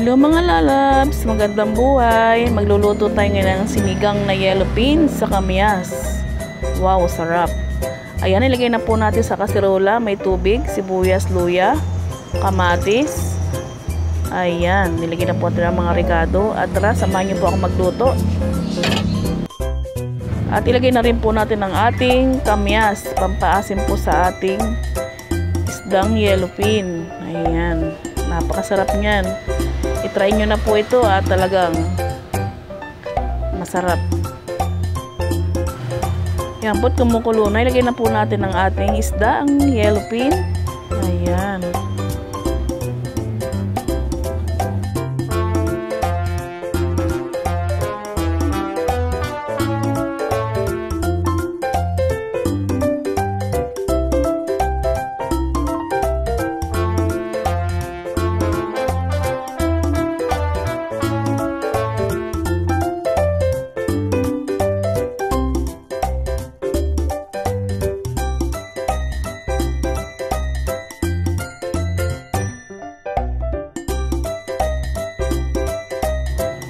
Hello mga lalabs, magandang buhay. Magluluto tayo ngayon ng sinigang na yellow beans sa kamyas. Wow, sarap. Ayan, ilagay na po natin sa kasirola. May tubig, sibuyas, luya, kamatis. Ayan, nilagay na po natin ang mga ricado. At tara, samahan niyo po ako magluto. At ilagay na rin po natin ang ating kamyas, pampaasim po sa ating isdang yellow bean. Ayan, napakasarap niyan. I-try nyo na po ito at talagang masarap. Yan po, kumukulo na. Ilagay na po natin ang ating isda, ang yellow bean. Ayan.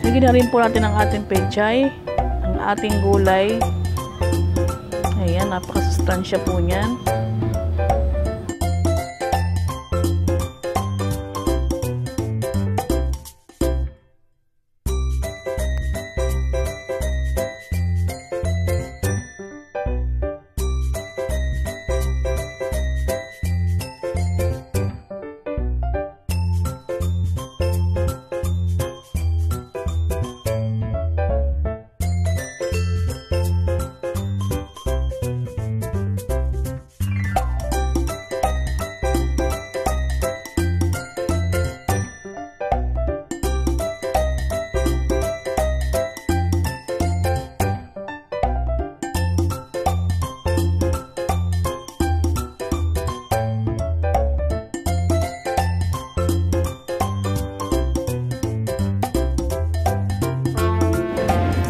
Lagyan na rin po natin ang ating pechay, ang ating gulay. Ayan, napakasustansya po niyan.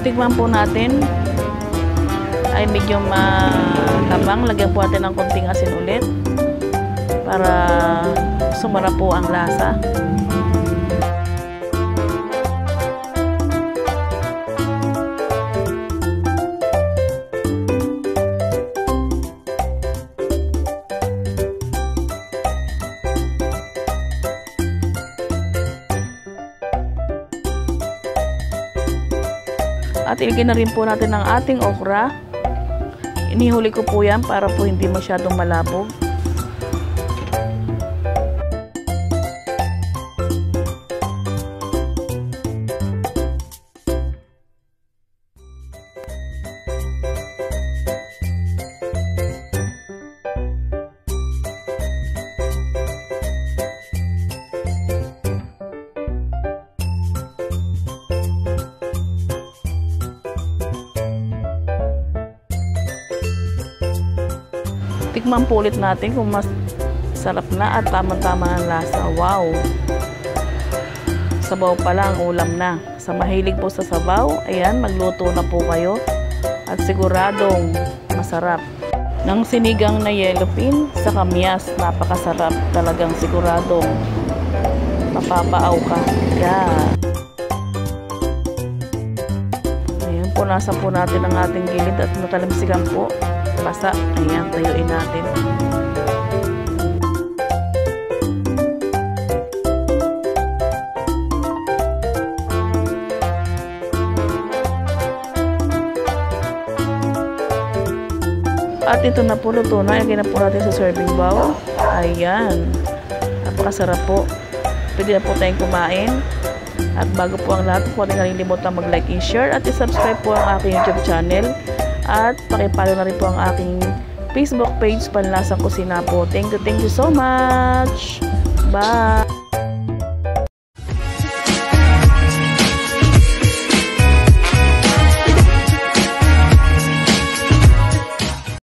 Tikman po natin ay medyo matabang. Lagyan po natin ng konting asin ulit para sumarap po ang lasa. At ilagay na rin po natin ang ating okra. Inihuli ko po yan para po hindi masyadong malabog. Tikman po ulit natin kung mas sarap na at tamang-tama ang lasa. Wow! Sabaw pa lang, ulam na. Sa mahilig po sa sabaw, ayan, magluto na po kayo. At siguradong masarap. Ng sinigang na yellow bean sa kamyas, napakasarap. Talagang siguradong mapapaaw ka. Yeah! Ayan po, nasa po natin ang ating gilid at natalamsikan po. Basa. Ayan, tayuin natin. At ito na po, luto na. Ilagay na po natin sa serving bowl. Ayan. Napakasarap po. Pwede na po tayong kumain. At bago po ang lahat, huwag natin kalimutan mag-like and share at i-subscribe po ang aking YouTube channel. At pakipalo na rin po ang aking Facebook page, Panlasang Kusina po. Thank you so much. Bye!